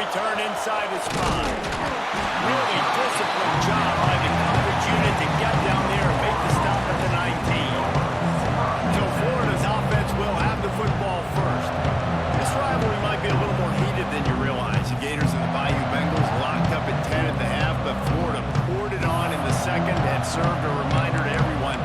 return inside his 5. Really disciplined job by the coverage unit to get down there and make the stop at the 19. So Florida's offense will have the football first. This rivalry might be a little more heated than you realize. The Gators and the Bayou Bengals locked up at 10 at the half, but Florida poured it on in the second and served a reminder to everyone.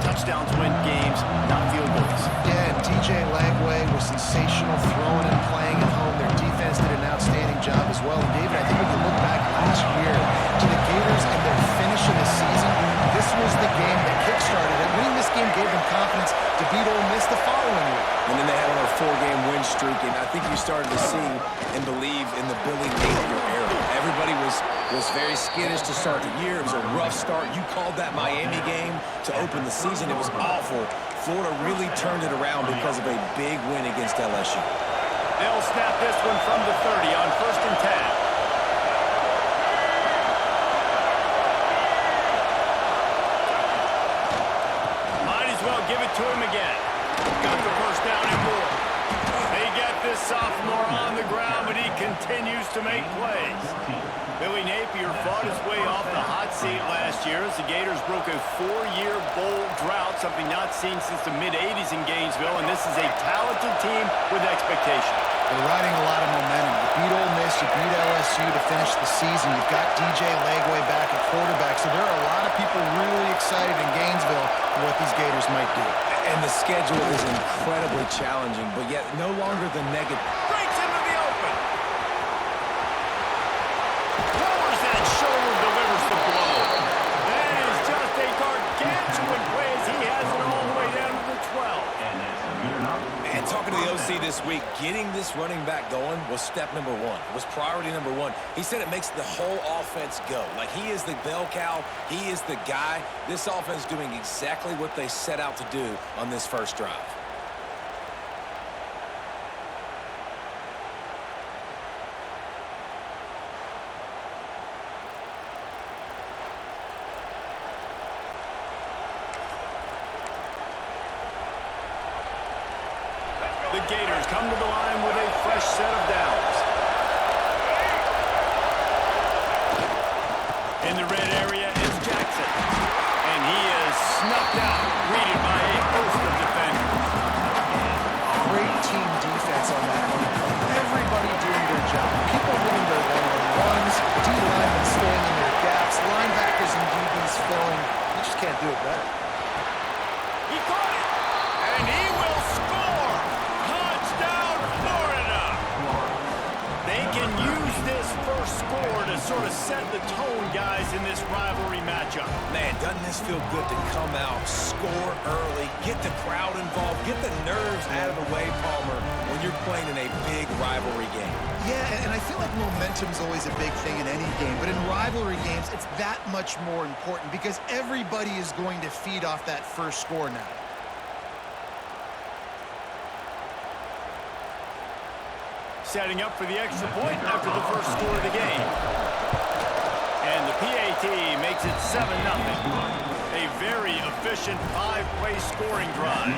Touchdowns win games, not field goals. Yeah, and DJ Lagway was sensational throwing and playing at home. Their defense did an outstanding job as well. And David, I think when you look back last year to the Gators and their finish of the season, this was the game that kick-started it. Winning this game gave them confidence to beat Ole Miss the following week. And then they had on a 4-game win streak, and I think you started to see and believe in the Billy Napier era. Everybody was very skittish to start the year. It was a rough start. You called that Miami game to open the season. It was awful. Florida really turned it around because of a big win against LSU. They'll snap this one from the 30 on 1st and 10. Give it to him again. Got the first down and more. They get this sophomore on the ground, but he continues to make plays. Billy Napier fought his way off the hot seat last year as the Gators broke a 4-year bowl drought, something not seen since the mid-'80s in Gainesville, and this is a talented team with expectation. They're riding a lot of momentum. You beat Ole Miss, you beat LSU to finish the season. You've got DJ Lagway back at quarterback, so there are a lot of people really excited in Gainesville for what these Gators might do. And the schedule is incredibly challenging, but yet no longer the negative. Breaks into the open. Lowers that shoulder, delivers the blow. That is just a gargantuan play as he has it all the way down to the 12. And talking to the OC this week, getting this running back going was step number 1. It was priority number 1. He said it makes the whole offense go. Like, he is the bell cow. He is the guy. This offense doing exactly what they set out to do on this first drive. The Gators come to the line with a fresh set of downs. In the red area, it's Jackson. And he is snuffed out, greeted by a host of defenders. Great team defense on that one. Everybody doing their job. People winning their one-on-ones, D-linemen staying in their gaps, linebackers and DBs filling. You just can't do it better. He caught it, and he will score. Touchdown, Florida. They can use this first score to sort of set the tone, guys, in this rivalry matchup. Man, doesn't this feel good to come out, score early, get the crowd involved, get the nerves out of the way, Palmer, when you're playing in a big rivalry game? Yeah, and I feel like momentum's always a big thing in any game, but in rivalry games, it's that much more important because everybody is going to feed off that first score now. Setting up for the extra point after the first score of the game. And the PAT makes it 7-0. A very efficient 5-play scoring drive.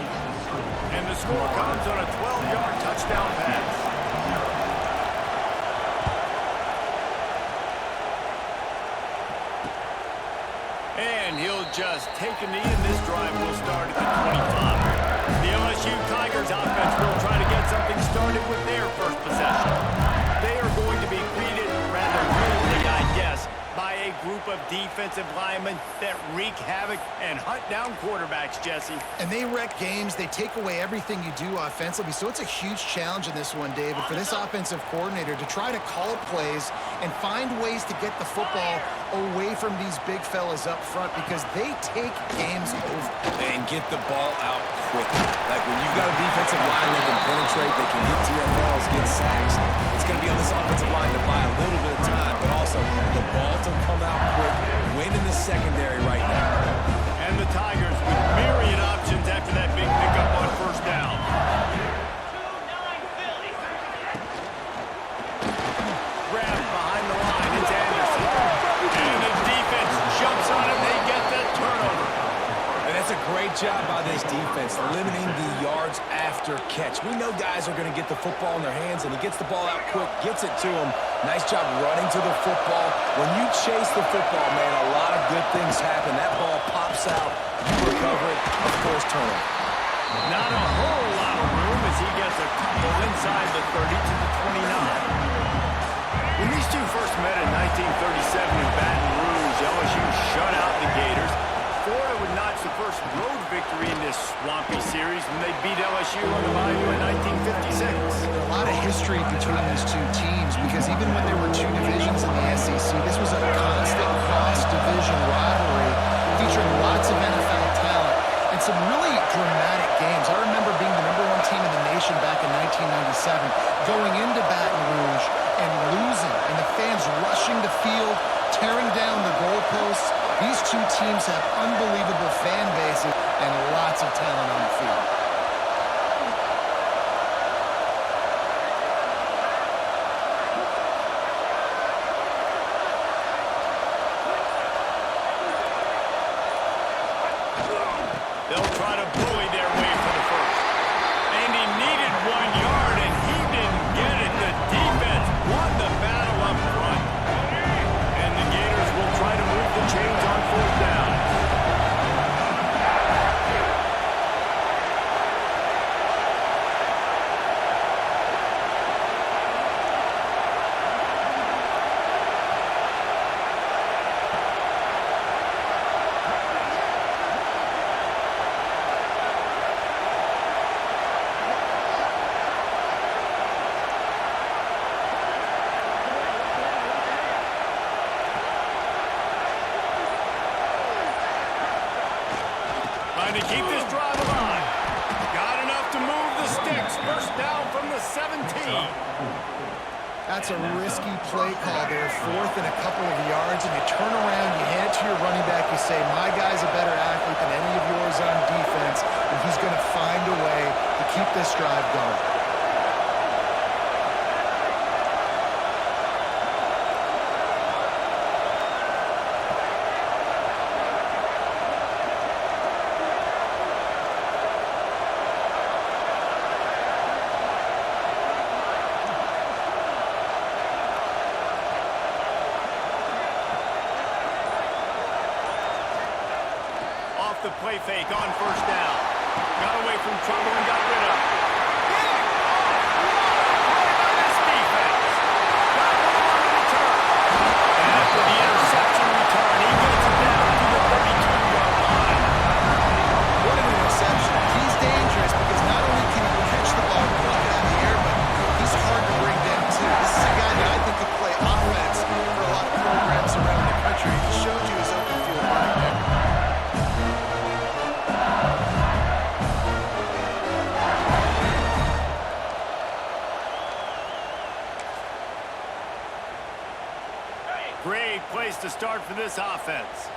And the score comes on a 12-yard touchdown pass. And he'll just take a knee, and this drive will start at the 25. The LSU Tigers offense will try to get something started with their first possession. They are going to be greeted rather rudely, I guess, by a group of defensive linemen that wreak havoc and hunt down quarterbacks, Jesse. And they wreck games. They take away everything you do offensively. So it's a huge challenge in this one, David, for this offensive coordinator to try to call plays and find ways to get the football away from these big fellas up front because they take games over. And get the ball out quickly. Like when you've got a defensive line that can penetrate, they can get TFLs, get sacks. It's going to be on this offensive line to buy a little bit of time, but also the ball to come out quick, win in the secondary right now. And the Tigers with myriad options after that big pickup on first down. Grabbed behind the line, it's Anderson. And the defense jumps on him, they get that turnover. And that's a great job by this defense, limiting the yards after after catch. We know guys are going to get the football in their hands, and he gets the ball out quick, gets it to him. Nice job running to the football. When you chase the football, man, a lot of good things happen. That ball pops out, you recover it, of course, turnover. Not a whole lot of room as he gets a couple inside the 30 to the 29. When these two first met in 1937 in Baton Rouge, LSU shut out the Gators. Florida would notch the first road victory in this swampy series when they beat LSU on the Bayou in 1956. A lot of history between these two teams because even when there were two divisions in the SEC, this was a constant cross-division rivalry featuring lots of NFL talent and some really dramatic games. I remember being the #1 team in the nation back in 1997, going into Baton Rouge and losing, and the fans rushing the field, tearing down the goalposts. These two teams have unbelievable fan bases and lots of talent on the field. They'll try to bully their way for the first. And he needed 1 yard, and he didn't get it. The defense won the battle up front. And the Gators will try to move the chains on 4th down. Trying to keep this drive alive. Got enough to move the sticks. First down from the 17. That's a risky play call there, 4th and a couple of yards, and you turn around, you hand it to your running back, you say, my guy's a better athlete than any of yours on defense, and he's going to find a way to keep this drive going. The play fake on 1st down. Got away from trouble and got rid of it. This defense. Got one on the return. And after the interception return, he gets it down to the 32-yard line. What an interception. He's dangerous because not only can he catch the ball and block it out of the air, but he's hard to bring down too. This is a guy that I think could play offense for a lot of programs around the country. He showed you his open field running there. Great place to start for this offense.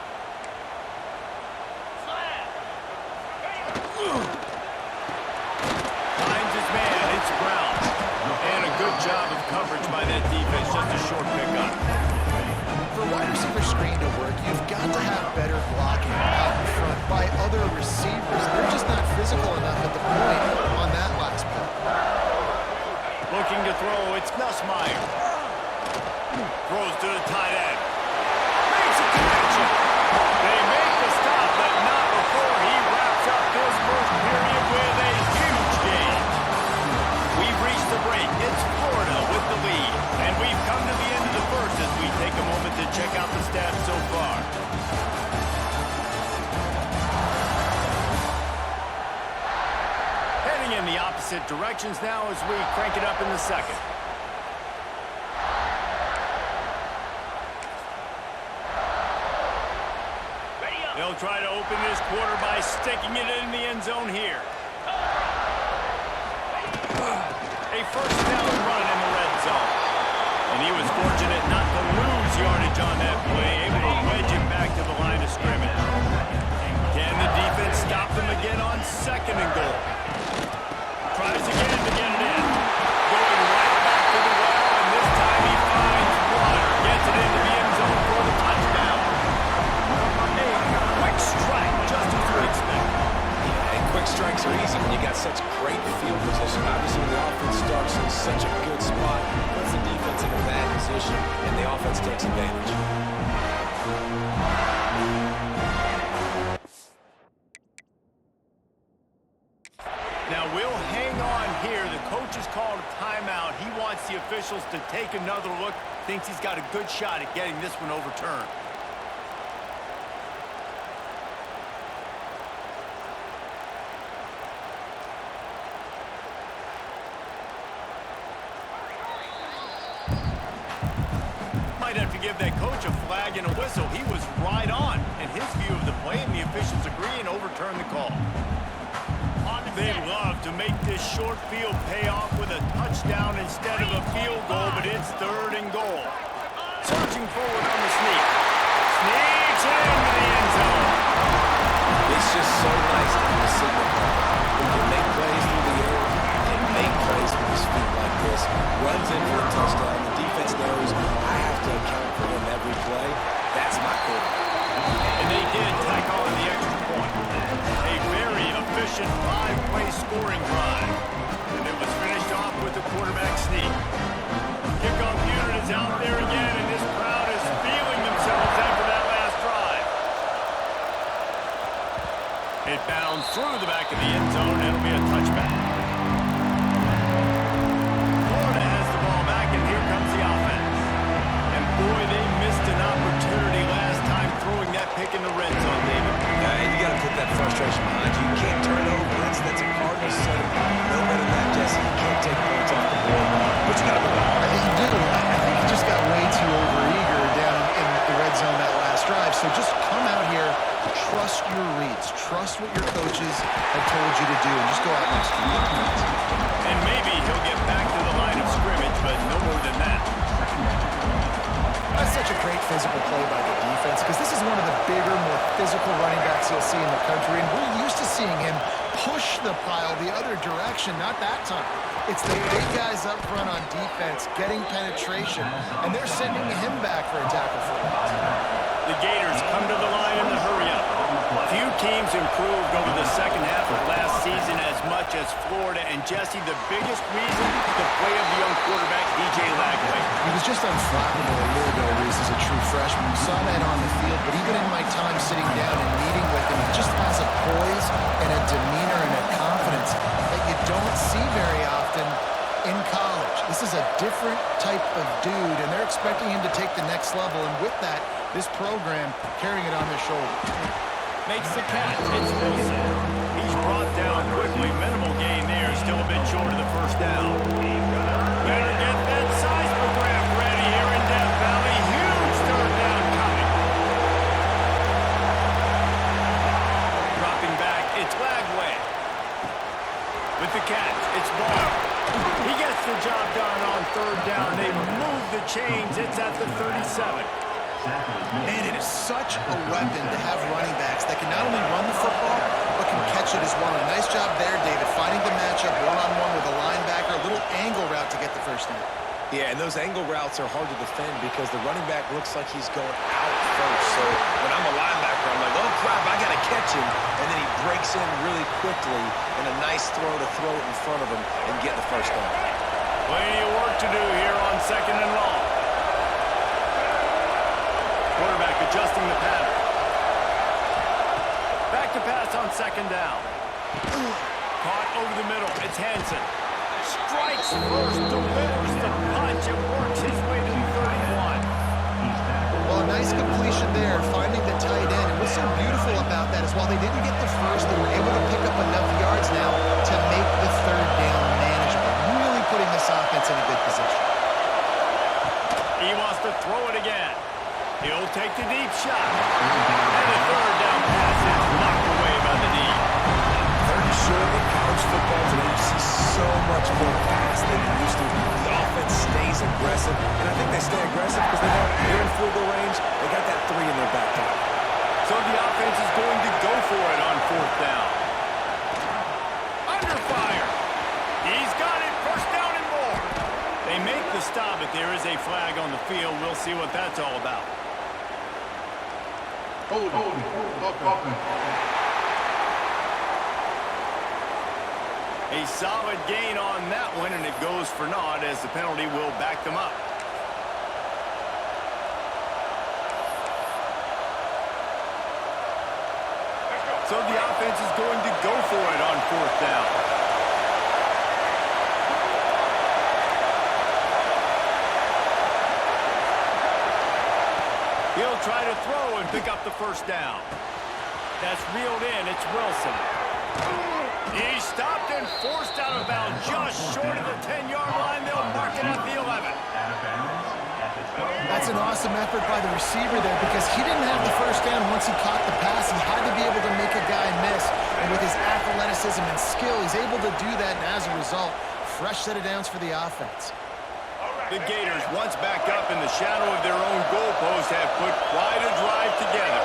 Finds his man. It's Brown. And a good job of coverage by that defense. Just a short pickup. For a wide receiver screen to work, you've got to have better blocking out in front by other receivers. They're just not physical enough at the point on that last play. Looking to throw. It's Nussmeier. Throws to the tight end. Makes a connection. They make the stop, but not before he wraps up this first period with a huge gain. We've reached the break. It's Florida with the lead. And we've come to the end of the first as we take a moment to check out the stats so far. Heading in the opposite directions now as we crank it up in the second. They'll try to open this quarter by sticking it in the end zone here. A first down run in the red zone. And he was fortunate not to lose yardage on that play, able to wedge it back to the line of scrimmage. Can the defense stop them again on 2nd and goal? Tries again to get it in. Going right back to the well, and this time he finds water. Gets it into the end zone for the touchdown. A quick strike, just as we expect. And quick strikes are easy when you got such great field offense starts in such a good spot, puts the defense in a bad position, and the offense takes advantage. Now we'll hang on here. The coach has called a timeout. He wants the officials to take another look. Thinks he's got a good shot at getting this one overturned. Might have to give that coach a flag and a whistle. He was right on in his view of the play, and the officials agree and overturn the call. They love to make this short field pay off with a touchdown instead of a field goal, but it's 3rd and goal. Searching forward on the sneak. Sneaks into the end zone. It's just so nice to have a signal ball. He can make plays through the air and make plays with his feet like this. Runs in for a touchdown. The defense knows I have to account for him every play. That's my quarterback. And they did tack on the extra point. A very efficient 5-play scoring drive. And it was finished off with the quarterback sneak. Kickoff unit is out there again, and this crowd is feeling themselves after that last drive. It bounds through the back of the end zone. It'll be a touchback. Florida has the ball back, and here comes the offense. And boy, they missed an opportunity last time throwing that pick in the red zone, David. And you got to put that frustration behind you. You can't turn it over. That's a Cardinals set. No better than that, Jesse. You can't take points off the board, but you got to move on. I think you do. I think you just got way too overeager down in the red zone that last drive. So just come out here, trust your reads, trust what your coaches have told you to do, and just go out and execute. And maybe he'll get back to the line of scrimmage, but no more than that. That's such a great physical play by the defense because this is one of the bigger, more physical running backs you'll see in the country, and we're used to seeing him push the pile the other direction, not that time. It's the big guys up front on defense getting penetration, and they're sending him back for a tackle for it. The Gators come to the line in the hurry-up. Few teams improved over the second half of last season as much as Florida. And, Jesse, the biggest reason, the play of the young quarterback, DJ Lagway. He was just unflappable a year ago, Reese, as a true freshman. We saw that on the field, but even in my time sitting down and meeting with him, he just has a poise and a demeanor and a confidence that you don't see very often in college. This is a different type of dude, and they're expecting him to take the next level. And with that, this program carrying it on their shoulders. Makes the catch. It's Wilson. He's brought down quickly. Minimal gain there. Still a bit short of the first down. Better get that seismograph ready here in Death Valley. Huge 3rd down coming. Dropping back. It's Lagway. With the catch. It's Ball. He gets the job done on 3rd down. They move the chains. It's at the 37. And it is such a weapon to have running backs that can not only run the football, but can catch it as well. And a nice job there, David, finding the matchup one-on-one with a linebacker, a little angle route to get the first down. Yeah, and those angle routes are hard to defend because the running back looks like he's going out first. So when I'm a linebacker, I'm like, oh, crap, I got to catch him. And then he breaks in really quickly and a nice throw to throw it in front of him and get the first down. Plenty of work to do here on 2nd and long. Quarterback adjusting the pattern. Back to pass on 2nd down. Caught over the middle. It's Hansen. Strikes first, delivers the punch, and works his way to the 31. Well, a nice completion there, finding the tight end. And what's so beautiful about that is while they didn't get the first, they were able to pick up enough yards now to make the 3rd down manageable. Really putting this offense in a good position. He wants to throw it again. He'll take the deep shot. And the 3rd down pass is knocked away by the D. 30 short in college football today. You see so much more pass than you used to. The offense stays aggressive, and I think they stay aggressive because they know they're in field goal range. They got that 3 in their back pocket. So the offense is going to go for it on 4th down. Under fire. He's got it. First down and more. They make the stop, but there is a flag on the field. We'll see what that's all about. A solid gain on that one, and it goes for naught as the penalty will back them up. So the offense is going to go for it on 4th down. He'll try to throw and pick up the 1st down. That's reeled in. It's Wilson. He stopped and forced out of bounds just short of the 10-yard line. They'll mark it at the 11. That's an awesome effort by the receiver there because he didn't have the 1st down once he caught the pass. He had to be able to make a guy miss. And with his athleticism and skill, he's able to do that. And as a result, fresh set of downs for the offense. The Gators, once back up in the shadow of their own goalpost, have put quite a drive together.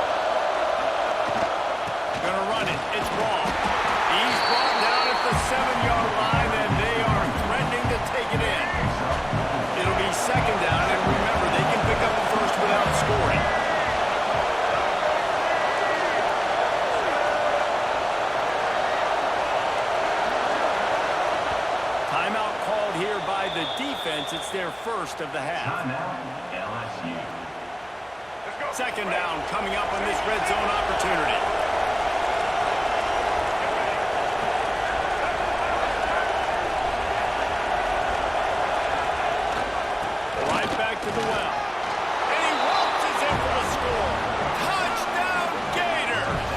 Gonna run it. It's wrong. He's brought down at the 7-yard line, and they are threatening to take it in. It'll be 2nd down, and remember, they can pick up the 1st without scoring. Timeout called here by the defense. It's their 1st of the half. Timeout, LSU. 2nd down coming up on this red zone opportunity. To the well. And he waltzes in for the score. Touchdown, Gators!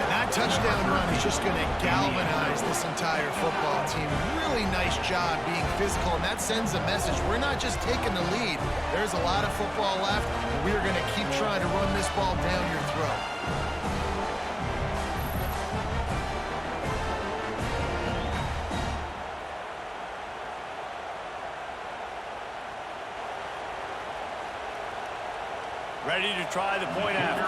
And that touchdown run is just going to galvanize this entire football team. Really nice job being physical, and that sends a message. We're not just taking the lead. There's a lot of football left, and we're going to keep trying to run this ball down your throat. Ready to try the point after.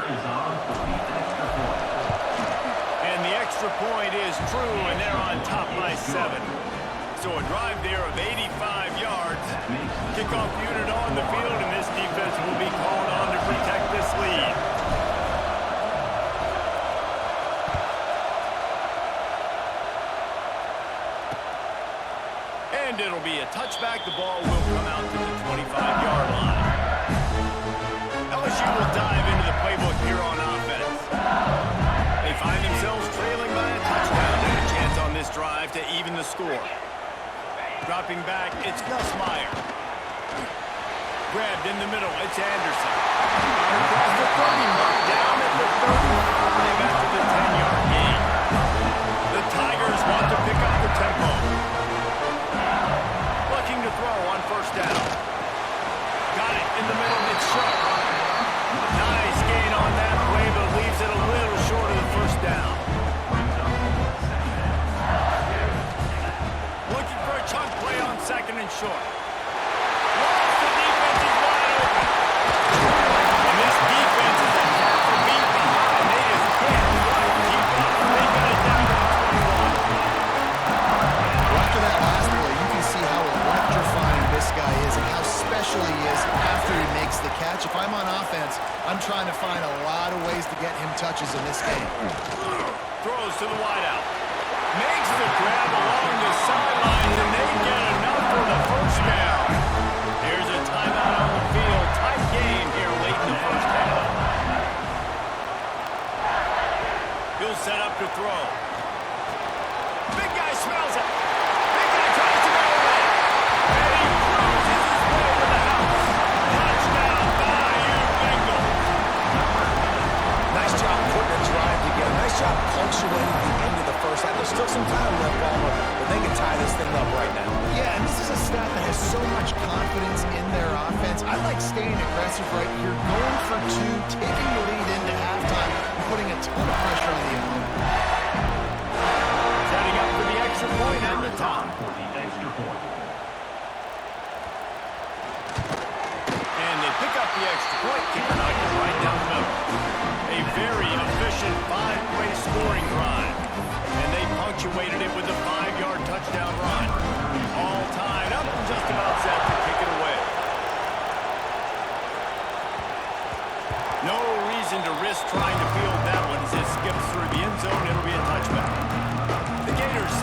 And the extra point is true, and they're on top by 7. So a drive there of 85 yards. Kickoff unit on the field, and this defense will be called on to protect this lead. And it'll be a touchback. The ball will come out to the 25-yard line. LSU will dive into the playbook here on offense. They find themselves trailing by a touchdown and a chance on this drive to even the score. Dropping back, it's Nussmeier. Grabbed in the middle, it's Anderson. Across the 30 mark, down at the 35 after the 10-yard gain. The Tigers want to pick up the tempo. Looking to throw on 1st down. Got it in the middle, it's Sharp. Nice gain on that play, but leaves it a little short of the 1st down. Looking for a chunk play on 2nd and short. Once the defense is wide open. And this defense is a half a beat behind. They just can't quite keep up. They got it down to the 21. Well, after that last play, you can see how electrifying this guy is and how special he is after he makes the catch. If I'm on offense, I'm trying to find a lot of ways to get him touches in this game. Throws to the wideout. Makes the grab along the sidelines, and they get enough for the 1st down. Here's a timeout on the field. Tight game here late in the 1st half. He'll set up to throw. Big guy smells it. Big guy tries to go away. And he cruises his way to the house. Touchdown, Bayou Bengals. Nice job putting a drive together. Nice job punctuating the end of the 1st half. There's still some time left, Palmer, but they can tie this thing up right now. Yeah, and this is a staff that has so much confidence in their offense. I like staying aggressive right here, going for 2, taking the lead into halftime, and putting a ton of pressure on the opponent. Setting up for the extra point at the top. And they pick up the extra point. Kicker knocked it right down the middle. A very efficient 5-play scoring drive. And they punctuated it with a 5-yard touchdown run. All tied up and just about set to kick it away. No reason to risk trying to field that one as it skips through the end zone. It'll be a touchback. The Gators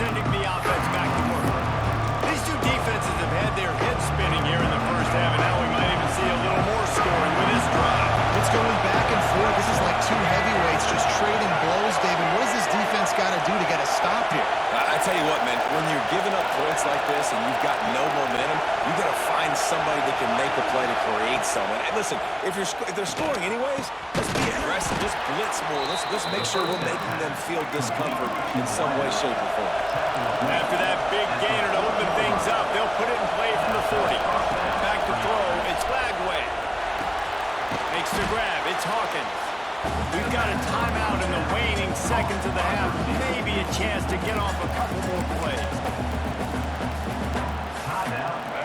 tell you what, man, when you're giving up points like this and you've got no momentum, you got to find somebody that can make a play to create something. And listen, if they're scoring anyways, let's be aggressive. Just blitz more. Let's make sure we're making them feel discomfort in some way, shape, or form. After that big gainer to open things up, they'll put it in play from the 40. Back to throw. It's Flagway. Makes the grab. It's Hawkins. We've got a timeout in the waning seconds of the half. Maybe a chance to get off a couple more plays.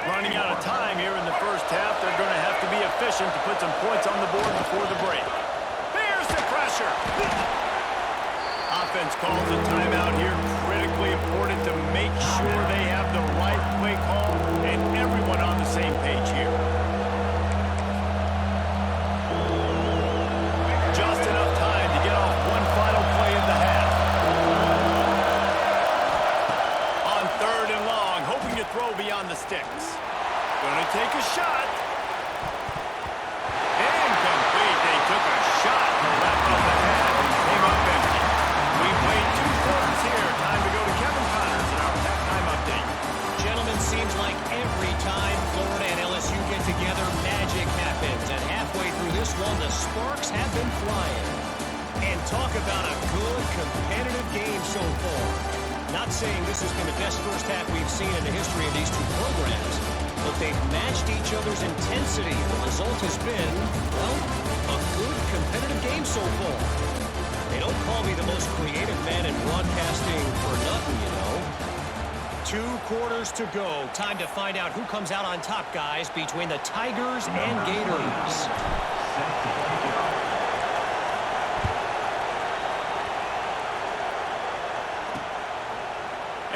Running out of time here in the first half. They're going to have to be efficient to put some points on the board before the break. There's the pressure. Offense calls a timeout here. Critically important to make sure they have the right play call and everyone on the same page here. Just enough time to get off one final play of the half. On 3rd and long, hoping to throw beyond the sticks. Gonna take a shot. Incomplete. They took a shot to wrap up the half and came up empty. We played 2 quarters here. Time to go to Kevin Connors in our halftime update. Gentlemen, seems like every time Florida and LSU get together, magic happens. And halfway through this one, the sparks have been flying. And talk about a good, competitive game so far. Not saying this has been the best first half we've seen in the history of these 2 programs, but they've matched each other's intensity. The result has been, well, a good, competitive game so far. They don't call me the most creative man in broadcasting for nothing, you know. 2 quarters to go. Time to find out who comes out on top, guys, between the Tigers and Gators.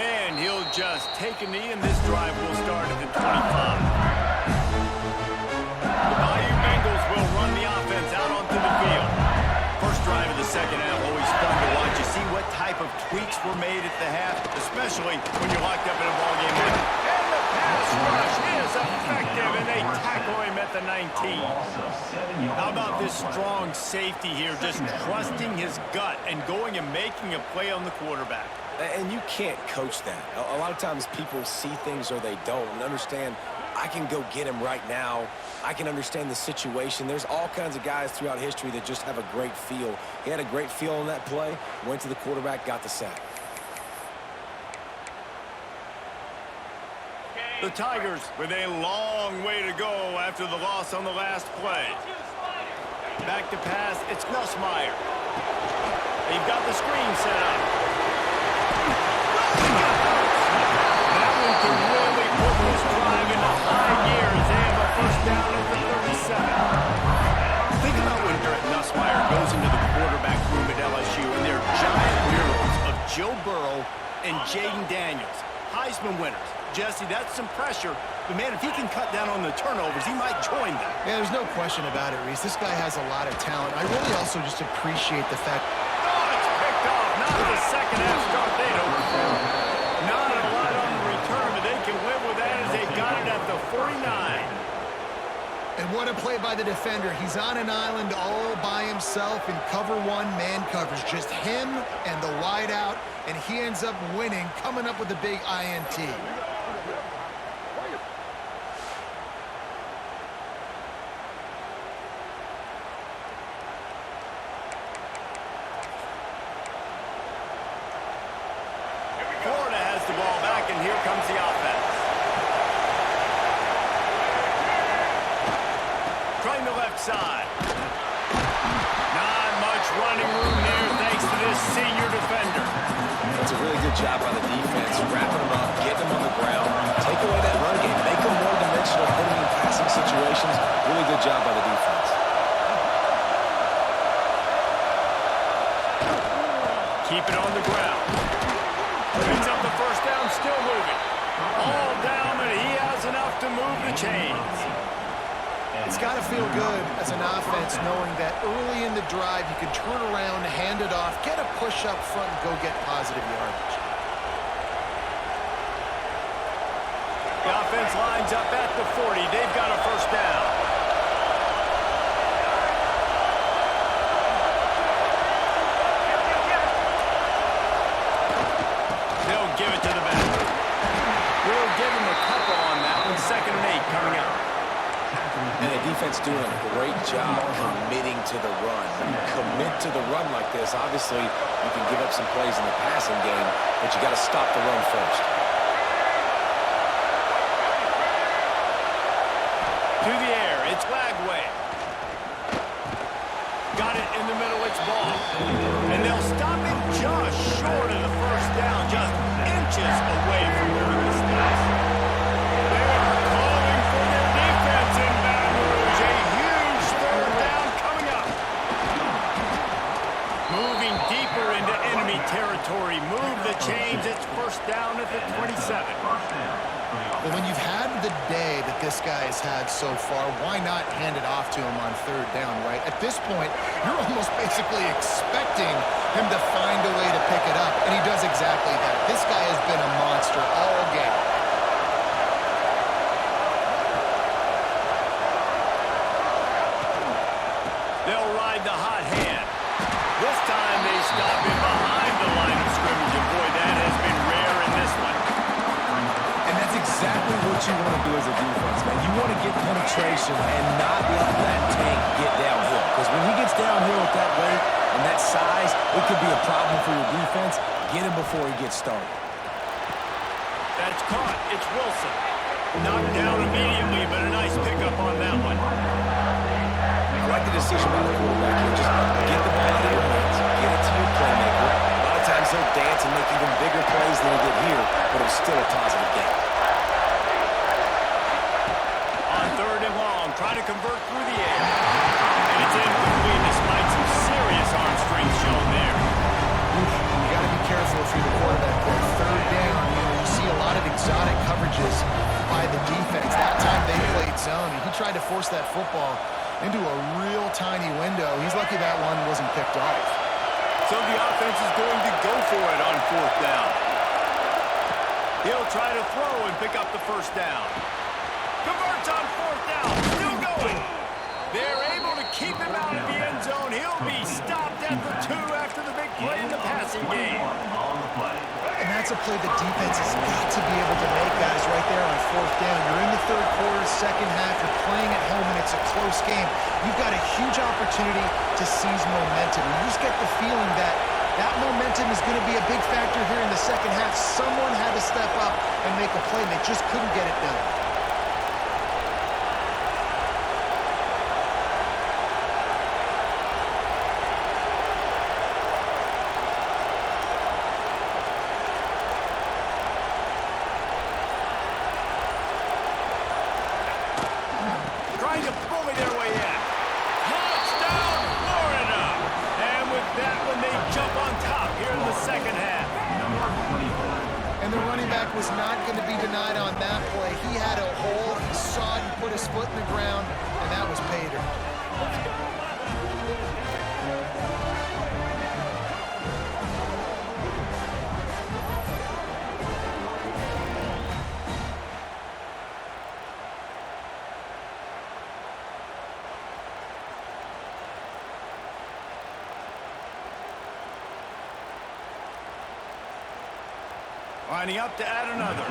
And he'll just take a knee, and this drive will start at the 25. The Bayou Bengals will run the offense out onto the field. First drive of the second half, always fun to watch. You see what type of tweaks were made at the half, especially when you're locked up in a ballgame like that. And the pass rush is effective, and they tackle him at the 19. How about this strong safety here, just trusting his gut and going and making a play on the quarterback. And you can't coach that. A lot of times people see things or they don't and understand, I can go get him right now. I can understand the situation. There's all kinds of guys throughout history that just have a great feel. He had a great feel on that play, went to the quarterback, got the sack. The Tigers with a long way to go after the loss on the last play. Back to pass, it's Nussmeier. They've got the screen set up. That one can really put this drive into high gear as they have a first down at the 37. Think about when Brett Nussmeier goes into the quarterback room at LSU and their giant murals of Joe Burrow and Jaden Daniels, Heisman winners. Jesse, that's some pressure. But, man, if he can cut down on the turnovers, he might join them. Yeah, there's no question about it, Reese. This guy has a lot of talent. I really also just appreciate the fact... Oh, it's picked off. Not the second half start they'd hoped for. Not a lot on the return, but they can live with that as they got it at the 49. And what a play by the defender. He's on an island all by himself in cover 1 man coverage. Just him and the wide out, and he ends up winning, coming up with a big INT. Florida has the ball back, and here comes the offense. Trying the left side. Not much running room there thanks to this senior defender. That's a really good job by the defense, wrapping them up, getting them on the ground, take away that run game, make them more dimensional, put them in passing situations. Really good job by the defense. Keep it on the ground. Picks up the first down, still moving. All down, and he has enough to move the chains. It's got to feel good as an offense knowing that early in the drive you can turn around, hand it off, get a push up front, and go get positive yardage. The offense lines up at the 40. They've got a first down. They'll give it to defense doing a great job committing to the run. When you commit to the run like this, obviously you can give up some plays in the passing game, but you got to stop the run first. To the air, it's Lagway. Got it in the middle, it's ball. And they'll stop him just short of the first down, just inches away from moving the sticks. They are calling for their defense in Baton Rouge. A huge third down coming up. Moving deeper into enemy territory. Move the chains. It's first down at the 27. Well, when you've had the day that this guy has had so far, why not hand it off to him on third down, right? At this point, you're almost basically expecting him to find a way to pick it up, and he does exactly that. This guy has been a monster all game. They'll ride the hot hand. This time they stop him behind the line of scrimmage, and boy, that has been rare in this one. And that's exactly what you want to do as a defense, man. You want to get penetration and not let that tank get downhill. Because when he gets downhill with that weight and that size, it could be a problem for your defense. Get him before he gets started. That's caught. It's Wilson. Knocked down immediately, but a nice pickup on that one. I like the decision by the quarterback here. Just get the ball out of your hands, get it to your playmaker. A lot of times he'll dance and make even bigger plays than he did here, but it was still a positive game. On third and long, try to convert through the air. And it's incomplete despite some serious arm strength shown there. You got to be careful if you're the quarterback there. Third down, you see a lot of exotic coverages by the defense. That time they played zone, and he tried to force that football into a real tiny window. He's lucky that one wasn't picked off. So the offense is going to go for it on fourth down. He'll try to throw and pick up the first down. Converts on fourth down. Still going. They're able to keep him out of the end zone. He'll be stopped at the 2 after the big play in the passing game. And that's a play the defense has got to be able to make, guys, right there on fourth down. You're in the third quarter, second half. You're playing at home, and it's a close game. You've got a huge opportunity to seize momentum. You just get the feeling that that momentum is going to be a big factor here in the second half. Someone had to step up and make a play, and they just couldn't get it done. Trying to bully their way in. Touchdown, Florida! And with that one, they jump on top here in the second half. And the running back was not going to be denied on that play. He had a hole, he saw it, he put his foot in the ground, and that was pay dirt. Lining up to add another.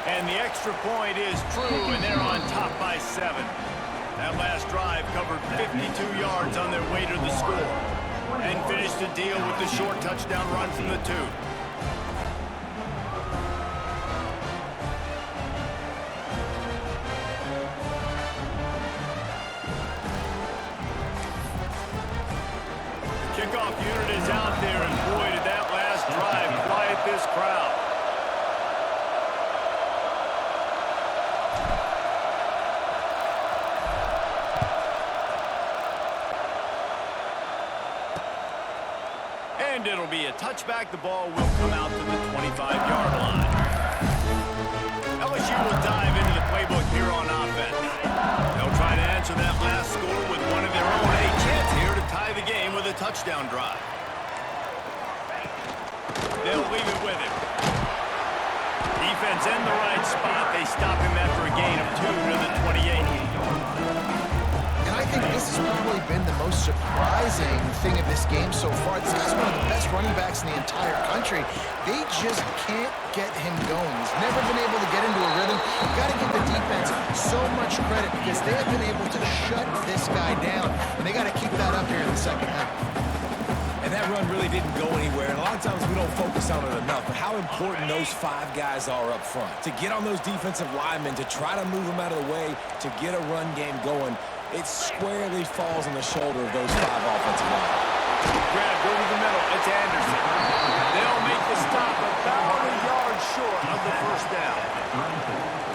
And the extra point is true, and they're on top by 7. That last drive covered 52 yards on their way to the score and finished the deal with the short touchdown run from the 2. Kickoff unit is out there, and boy, did that last drive quiet this crowd. And it'll be a touchback. The ball will come out to the 25-yard line. LSU will dive into the playbook here on offense. They'll try to answer that last score with one of their own. A chance here to tie the game with a touchdown drive. They'll leave it with him. Defense in the right spot. They stop him after a gain of 2 to the 28. And I think this has probably been the most surprising thing of this game so far. This guy's one of the best running backs in the entire country. They just can't get him going. He's never been able to get into a rhythm. You've got to give the defense so much credit because they have been able to shut this guy down, and they got to keep that up here in the second half. And that run really didn't go anywhere, and a lot of times we don't focus on it enough, but how important those 5 guys are up front. To get on those defensive linemen, to try to move them out of the way, to get a run game going, it squarely falls on the shoulder of those 5 offensive linemen. Grab, go to the middle. It's Anderson. They'll make the stop about a yard short of the first down.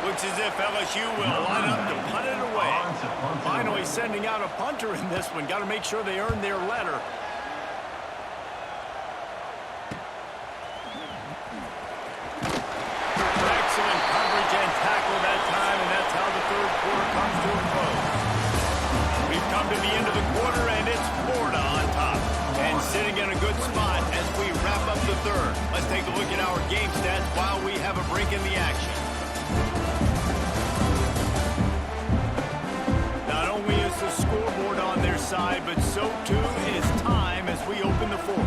Looks as if LSU will line up to punt it away. Finally sending out a punter in this one. Got to make sure they earn their letter. Excellent coverage and tackle that time, and that's how the third quarter comes to a close. We've come to the end of the quarter, and it's Florida on top. And sitting in a good spot as we wrap up the third. Let's take a look at our game stats while we have a break in the action. Not only is the scoreboard on their side, but so too is time as we open the fourth.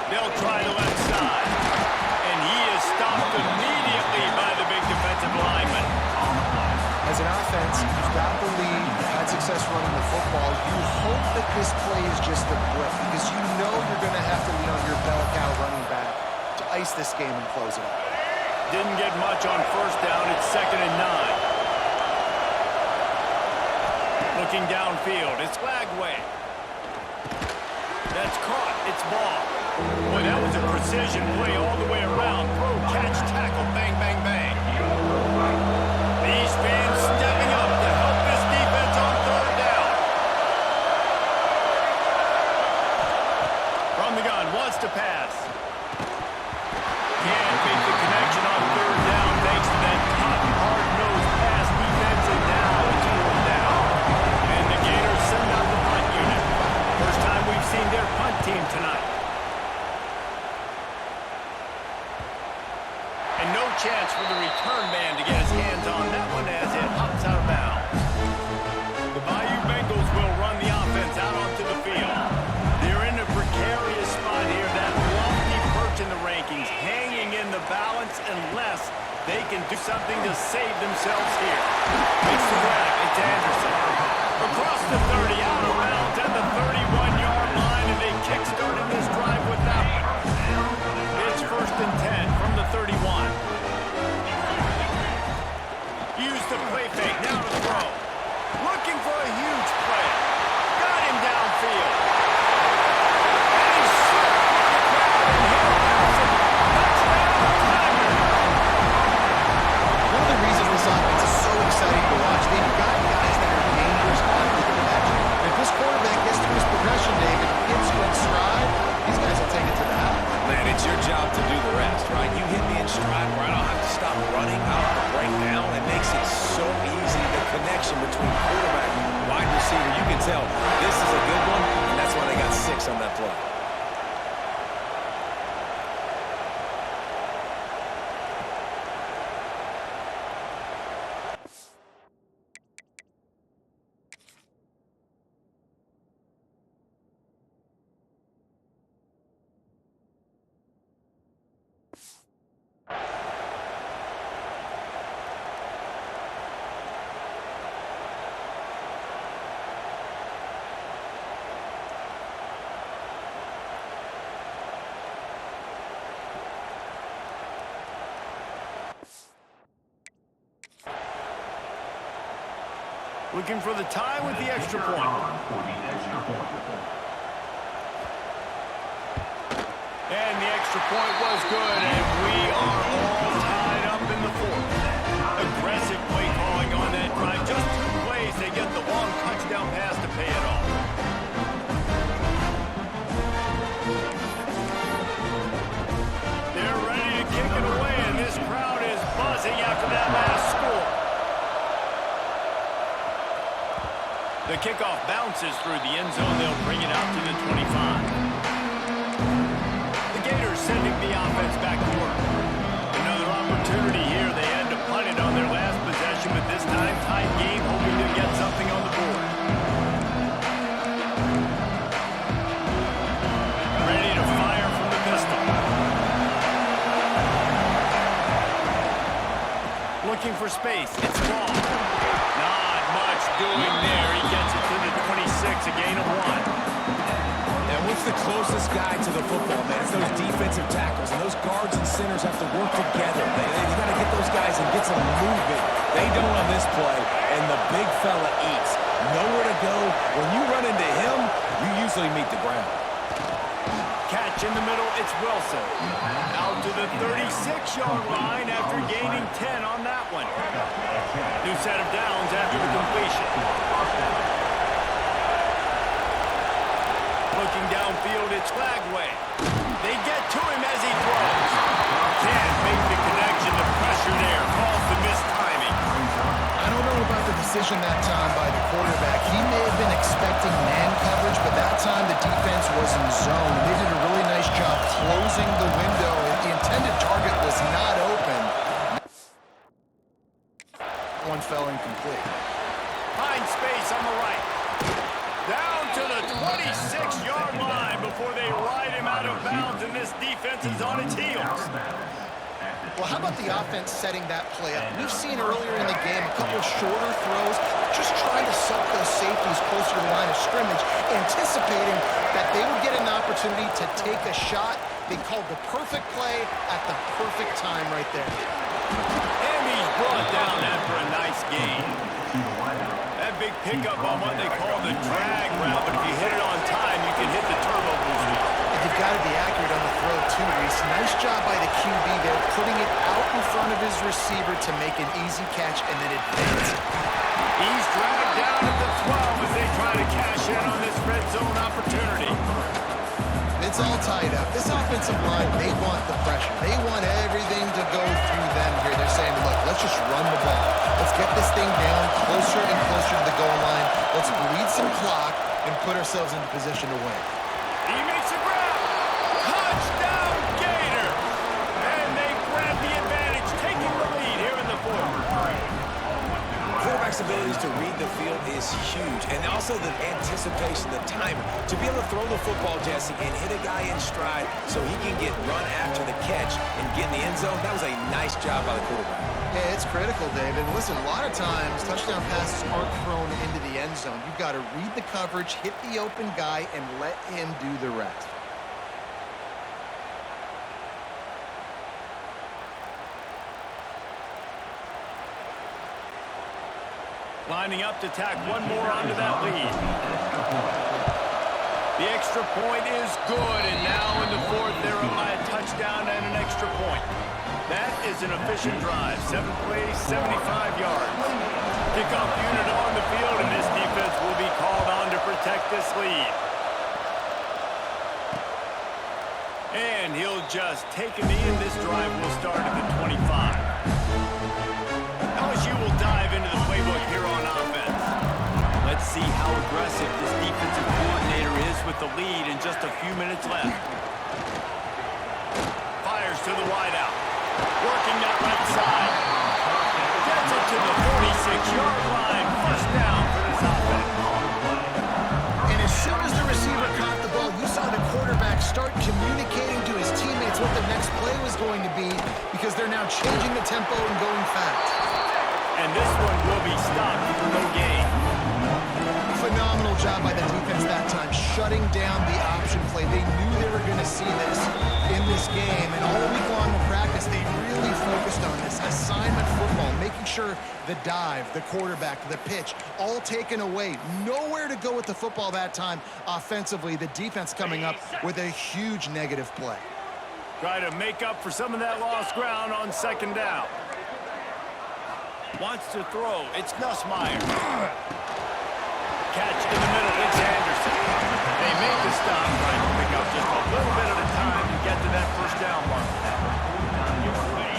They'll try the left side. And he is stopped immediately by the big defensive lineman. As an offense, you've got the lead, you've had success running the football. You hope that this play is just a blip because you know you're going to have to lean on your bell cow running back to ice this game and close it out. Didn't get much on first down. It's 2nd and 9. Looking downfield. It's Lagway. That's caught. It's ball. Boy, that was a precision play all the way around. Throw, catch, tackle, bang, bang, bang. These fans stepping up to help this defense on third down. From the gun, wants to pass. Can't make the connection on third down thanks to that tough, hard-nosed pass defense, and now it's 4th down. And the Gators send out the punt unit. First time we've seen their punt team tonight. And no chance for the return man to get his hands on that one as it hops out of bounds. The Bayou Bengals will run the offense out onto the field. They're in a precarious spot here, that lofty perch in the rankings, hanging in the balance unless they can do something to save themselves here. Makes the grab. It's Anderson. Across the 30, out of bounds at the 31-yard line, and they kick-started this drive with that one. It's 1st and 10 from the 31. Use the play fake, now to throw. Looking for a huge play. Got him downfield. And he's circled the crowd, and he'll pass it. Touchdown, Tigers. One of the reasons this offense is so exciting to watch, they've got guys that are dangerous after the catch. If this quarterback gets through his progression, David, hits you in stride, these guys will take it to the house. Man, it's your job to do the rest, right? You hit me in stride where I don't have to stop running, I don't have to break down. It makes it so easy, the connection between quarterback and wide receiver. You can tell this is a good one, and that's why they got 6 on that play. Looking for the tie with the extra point. And the extra point was good, and we are all tied up in the 4th. Aggressive play calling on that drive. Just 2 plays, they get the long touchdown pass to pay it off. They're ready to kick The kickoff bounces through the end zone. They'll bring it out to the 25. The Gators sending the offense back to work. Another opportunity here. They had to punt it on their last possession, but this time tight game, hoping to get something on the board. Ready to fire from the pistol. Looking for space. It's long. Not much doing there. He gets it to the 26, a gain of 1. And what's the closest guy to the football, man? It's those defensive tackles, and those guards and centers have to work together. You got to get those guys and get some movement. They don't on this play, and the big fella eats. Nowhere to go. When you run into him, you usually meet the ground. Catch in the middle, it's Wilson. Out to the 36-yard line after gaining 10 on that one. New set of downs after the completion. Looking downfield, it's Lagway. They get to him as he throws. Can't make the connection. The pressure there calls the missed timing. I don't know about the decision that time by the quarterback. He may have been expecting man coverage, but that time the defense was in zone. They did a really nice job closing the window. The intended target was not open. One fell incomplete. Find space on the right. Down to the 26-yard line before they ride him out of bounds, and this defense is on its heels. Well, how about the offense setting that play up? We've seen earlier in the game a couple of shorter throws, just trying to suck those safeties closer to the line of scrimmage, anticipating that they would get an opportunity to take a shot. They called the perfect play at the perfect time right there. And he's brought down after a nice gain. That big pickup on what they call the drag route, but if you hit it on time, you can hit the turbo booster. And you've got to be accurate on the throw, too, Reese. Nice job by the QB there, putting it out in front of his receiver to make an easy catch and then advance. He's dragged down at the 12 as they try to cash in on this red zone opportunity. It's all tied up. This offensive line, they want the pressure. They want everything to go through them here. They're saying, look, let's just run the ball. Let's get this thing down closer and closer to the goal line. Let's bleed some clock and put ourselves into position to win. He makes a grab. Touchdown, Gator. And they grab the advantage, taking the lead here in the fourth. Quarterback's abilities to read the field is huge, and also the anticipation, the timing. To be able to throw the football, Jesse, and hit a guy in stride so he can get run after the catch and get in the end zone, that was a nice job by the quarterback. Yeah, it's critical, David. Listen, a lot of times touchdown passes aren't thrown into the end zone. You've got to read the coverage, hit the open guy, and let him do the rest. Lining up to tack one more onto that lead. The extra point is good, and now in the fourth, they're up by a touchdown and an extra point. That is an efficient drive. 7 plays, 75 yards. Kickoff unit on the field, and this defense will be called on to protect this lead. And he'll just take a knee, and this drive will start at the 25. LSU will dive into the playbook here on offense. Let's see how aggressive this defensive coordinator is with the lead and just a few minutes left. Fires to the wideout. Working that right side. Gets it to the 46-yard line. First down for this offense. And as soon as the receiver caught the ball, you saw the quarterback start communicating to his teammates what the next play was going to be, because they're now changing the tempo and going fast. And this one will be stopped for no gain. Phenomenal job by the defense that time, shutting down the option play. They knew they were going to see this in this game, and all week long in practice, they really focused on this assignment football, making sure the dive, the quarterback, the pitch, all taken away. Nowhere to go with the football that time offensively. The defense coming up with a huge negative play. Try to make up for some of that lost ground on second down. Wants to throw. It's Nussmeier. Catch in the middle. It's Anderson. They make the stop, trying to pick up just a little bit at a time to get to that first down mark.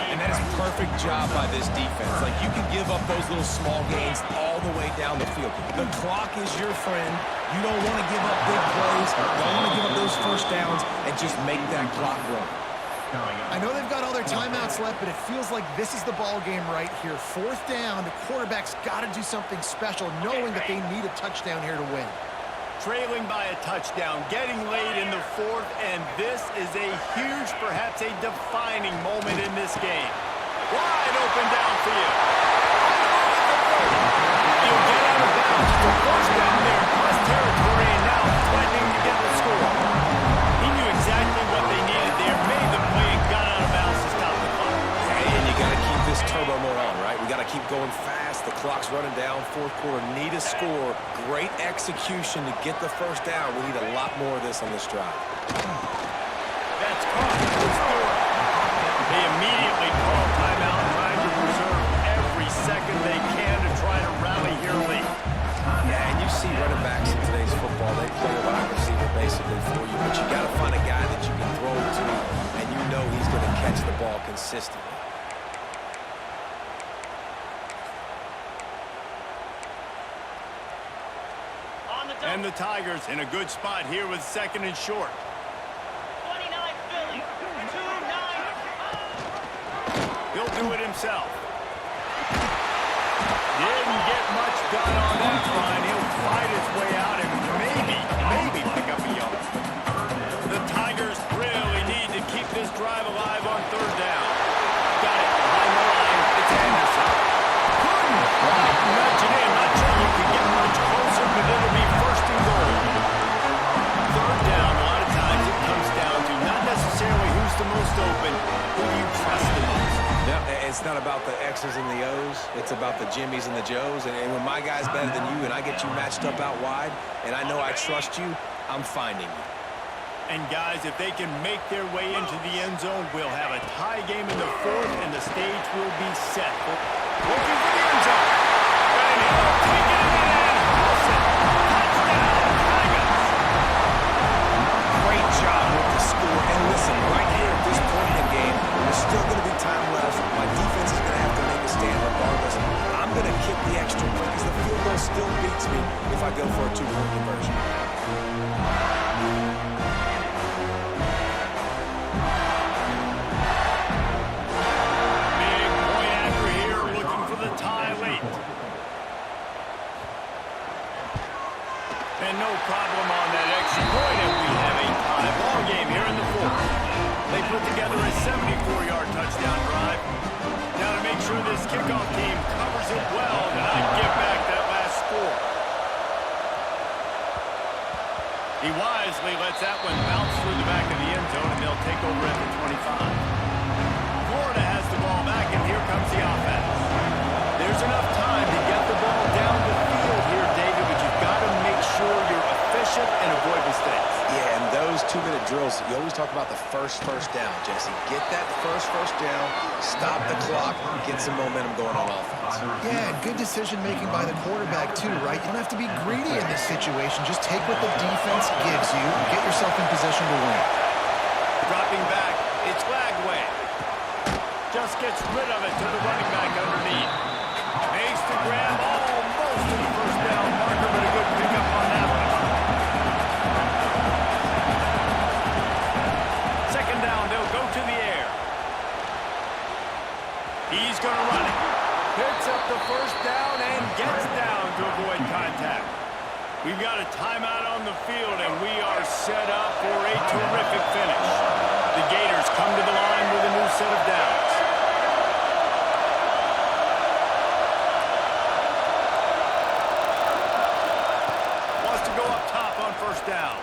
And that is perfect job by this defense. Like, you can give up those little small gains all the way down the field. The clock is your friend. You don't want to give up big plays. You don't want to give up those first downs and just make that clock run. I know they've got all their timeouts left, but it feels like this is the ball game right here. 4th down, the quarterback's got to do something special, knowing that they need a touchdown here to win. Trailing by a touchdown, getting late in the 4th, and this is a huge, perhaps a defining moment in this game. Wide open downfield. He'll get out of bounds. The first down there, cross territory, and now threatening to get the score. He knew exactly what they needed there, made the play, and got out of bounds to stop the clock. And you got to keep this turbo mode on, right? We got to keep going fast. The clock's running down. 4th quarter, need a score. Great execution to get the first down. We need a lot more of this on this drive. That's caught. They immediately call timeout, trying to preserve every second they can to try to rally here late. Yeah, and you see running backs in today's football, they play a wide receiver basically for you, but you got to find a guy that you can throw it to, and you know he's going to catch the ball consistently. And the Tigers in a good spot here with 2nd and short. 29 Philly, 2-9. He'll do it himself. Didn't get much done on that run. He'll fight his way out and maybe pick up a yard. The Tigers really need to keep this drive alive on 3rd down. Got it behind the line. It's Anderson. Couldn't quite nudge it in. Not sure you can get much closer, but it'll be 1st and goal. 3rd down, a lot of times it comes down to not necessarily who's the most open, who do you trust the most. Yeah, it's not about the X's and the O's. It's about the Jimmys and the Joes. And when my guy's better than you and I get you matched up out wide and I know I trust you, I'm finding you. And guys, if they can make their way into the end zone, we'll have a tie game in the 4th, and the stage will be set. Looking for the end zone. And he'll take it in and house it. Touchdown, Tigers. Great job with the score. And listen, right here at this point in the game, there's still going to be time left. My defense is going to have to make a stand regardless. I'm going to kick the extra point because the field goal still beats me if I go for a 2-point conversion. Big point after here, looking for the tie late. And no problem on that extra point, and we have a tie ball game here in the 4th. They put together a 74-yard touchdown drive. Now to make sure this kickoff team covers it well to not give back that last score. He wisely lets that one bounce through the back of the end zone, and they'll take over at the 25. Florida has the ball back, and here comes the offense. There's enough time to get the ball down the field here, David, but you've got to make sure you're efficient and avoid mistakes. Yeah, and those 2-minute drills, you always talk about the first down, Jesse. Get that first down, stop the clock, get some momentum going on offense. Yeah, good decision-making by the quarterback, too, right? You don't have to be greedy in this situation. Just take what the defense gives you and get yourself in position to win. Dropping back, it's Lagway. Just gets rid of it to the running back underneath. Makes the grab almost to the first down marker, but a good pickup on that one. 2nd down, they'll go to the air. He's going to run it. Picks up the first down and gets down to avoid contact. We've got a timeout on the field, and we are set up for a terrific finish. The Gators come to the line with a new set of downs. Wants to go up top on 1st down.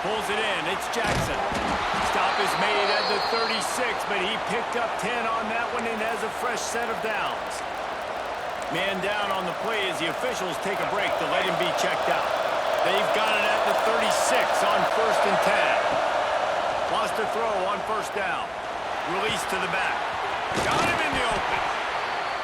Pulls it in. It's Jackson. Stop is made at the 36, but he picked up 10 on that one and has a fresh set of downs. Man down on the play as the officials take a break to let him be checked out. They've got it at the 36 on 1st and 10. Lost a throw on 1st down. Release to the back. Got him in the open.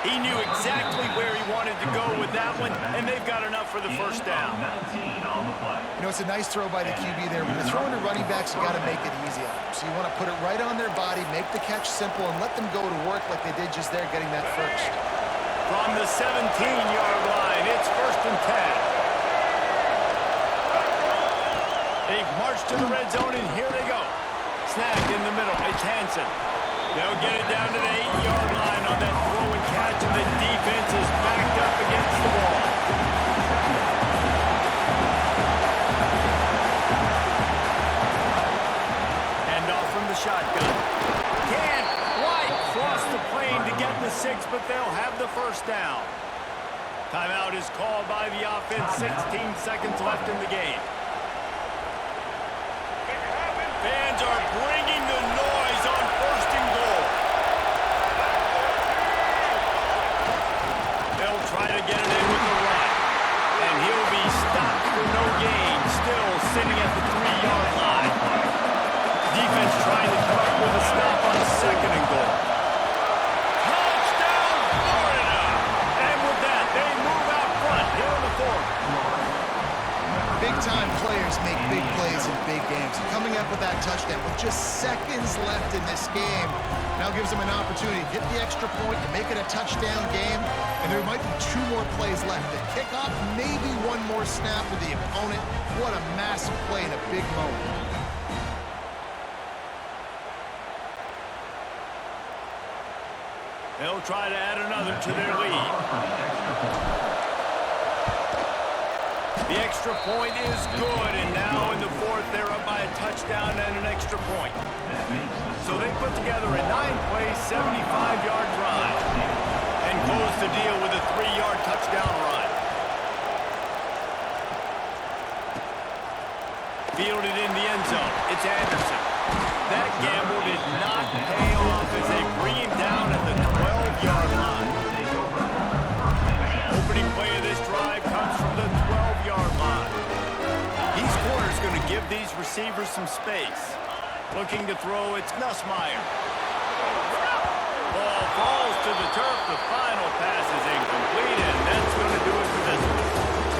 He knew exactly where he wanted to go with that one, and they've got enough for the first down. You know, it's a nice throw by the QB there. When you're throwing to running backs, you got to make it easy on them. So you want to put it right on their body, make the catch simple, and let them go to work like they did just there, getting that first. From the 17-yard line, it's 1st and 10. They've marched to the red zone, and here they go. Snap in the middle. It's Hansen. They'll get it down to the 8-yard line on that throw and catch, and the defense is backed up against the wall. Hand off from the shotgun. Can't quite cross the plane to get the 6, but they'll have the first down. Timeout is called by the offense. 16 seconds left in the game. Fans are bringing the noise on 1st and goal. They'll try to get it in with the run. And he'll be stopped for no gain. Still sitting at the 3-yard line. Defense trying to come up with a stop on 2nd and goal. Touchdown, Florida! And with that, they move out front here in the 4th. Big-time players make big plays in big games. Coming up with that touchdown with just seconds left in this game now gives them an opportunity to get the extra point and make it a touchdown game. And there might be 2 more plays left. The kickoff, maybe 1 more snap with the opponent. What a massive play in a big moment. They'll try to add another to their lead. The extra point is good, and now in the 4th, they're up by a touchdown and an extra point. So they put together a 9-play, 75-yard drive and close the deal with a 3-yard touchdown run. Fielded in the end zone. It's Anderson. That gamble did not pay off as they bring him down at the 12-yard line. Opening play of this drive comes from the 12-yard line. Each corner's going to give these receivers some space. Looking to throw, it's Nussmeier. Ball falls to the turf. The final pass is incomplete, and that's going to do it for this one.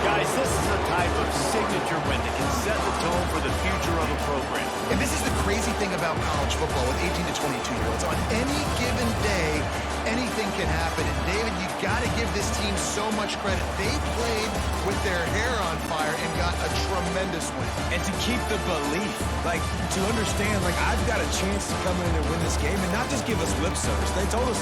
Guys, this is a type of signature win that can set the tone for the future of a program. And this is the crazy thing about college football with 18 to 22-year-olds. On any given day, anything can happen. And David, you got to give this team so much credit. They played with their hair on fire and got a tremendous win. And to keep the belief, like, to understand, like, I've got a chance to come in and win this game and not just give us lip service. They told us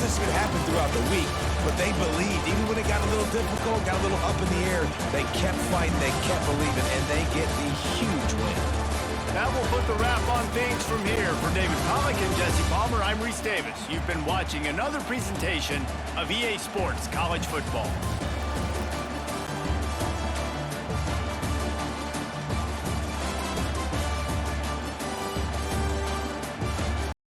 this could happen throughout the week, but they believed. Even when it got a little difficult, got a little up in the air, they kept fighting, they kept believing, and they get the huge win. That will put the wrap on things from here. For David Pollack and Jesse Palmer, I'm Reese Davis. You've been watching another presentation of EA Sports College Football.